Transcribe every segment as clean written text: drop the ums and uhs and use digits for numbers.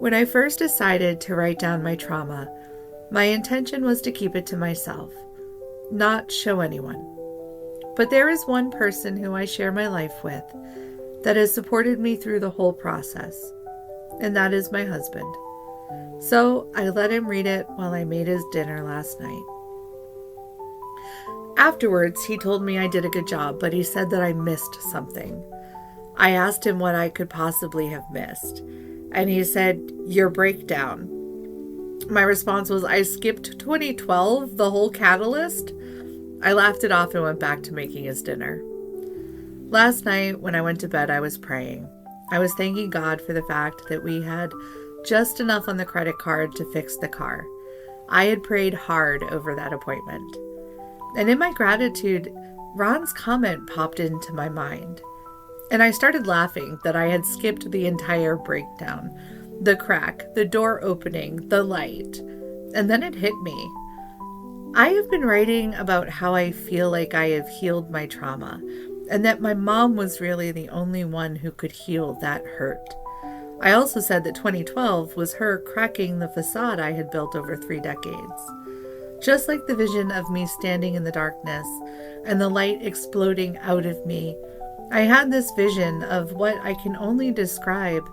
When I first decided to write down my trauma, my intention was to keep it to myself, not show anyone. But there is one person who I share my life with that has supported me through the whole process, and that is my husband. So I let him read it while I made his dinner last night. Afterwards, he told me I did a good job, but he said that I missed something. I asked him what I could possibly have missed, and he said, "Your breakdown." My response was, "I skipped 2012, the whole catalyst?" I laughed it off and went back to making his dinner. Last night, when I went to bed, I was praying. I was thanking God for the fact that we had just enough on the credit card to fix the car. I had prayed hard over that appointment. And in my gratitude, Ron's comment popped into my mind. And I started laughing that I had skipped the entire breakdown, the crack, the door opening, the light. And then it hit me. I have been writing about how I feel like I have healed my trauma, and that my mom was really the only one who could heal that hurt. I also said that 2012 was her cracking the facade I had built over 3 decades. Just like the vision of me standing in the darkness and the light exploding out of me, I had this vision of what I can only describe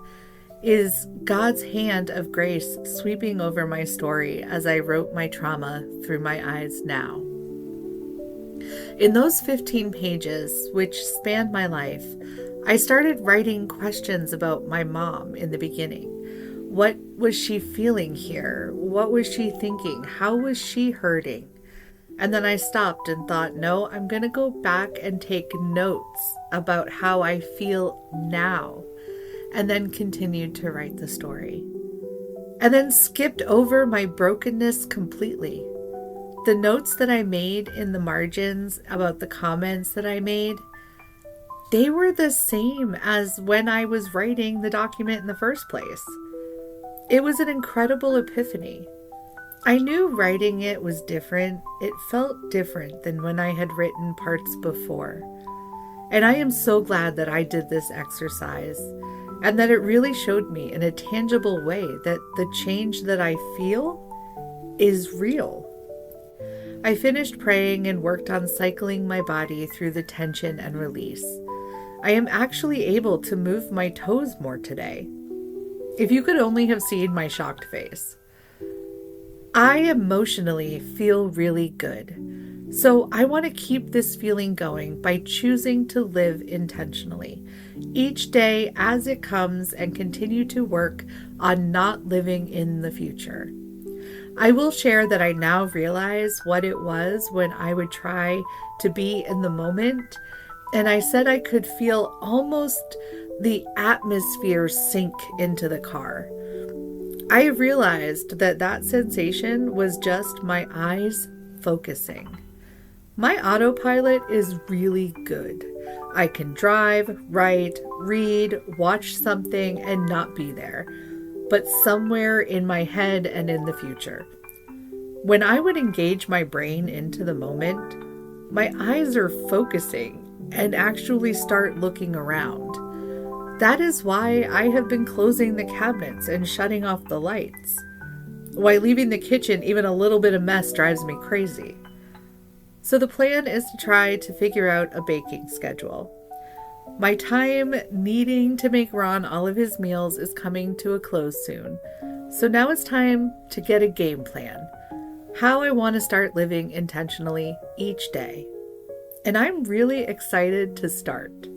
is God's hand of grace sweeping over my story as I wrote my trauma through my eyes now. In those 15 pages, which spanned my life, I started writing questions about my mom in the beginning. What was she feeling here? What was she thinking? How was she hurting? And then I stopped and thought, no, I'm going to go back and take notes about how I feel now, and then continued to write the story. And then skipped over my brokenness completely. The notes that I made in the margins about the comments that I made, they were the same as when I was writing the document in the first place. It was an incredible epiphany. I knew writing it was different. It felt different than when I had written parts before. And I am so glad that I did this exercise and that it really showed me in a tangible way that the change that I feel is real. I finished praying and worked on cycling my body through the tension and release. I am actually able to move my toes more today. If you could only have seen my shocked face. I emotionally feel really good. So I want to keep this feeling going by choosing to live intentionally each day as it comes and continue to work on not living in the future. I will share that I now realize what it was when I would try to be in the moment, and I said I could feel almost the atmosphere sink into the car. I realized that that sensation was just my eyes focusing. My autopilot is really good. I can drive, write, read, watch something, and not be there, but somewhere in my head and in the future. When I would engage my brain into the moment, my eyes are focusing and actually start looking around. That is why I have been closing the cabinets and shutting off the lights. Why leaving the kitchen even a little bit of mess drives me crazy. So the plan is to try to figure out a baking schedule. My time needing to make Ron all of his meals is coming to a close soon. So now it's time to get a game plan. How I want to start living intentionally each day. And I'm really excited to start.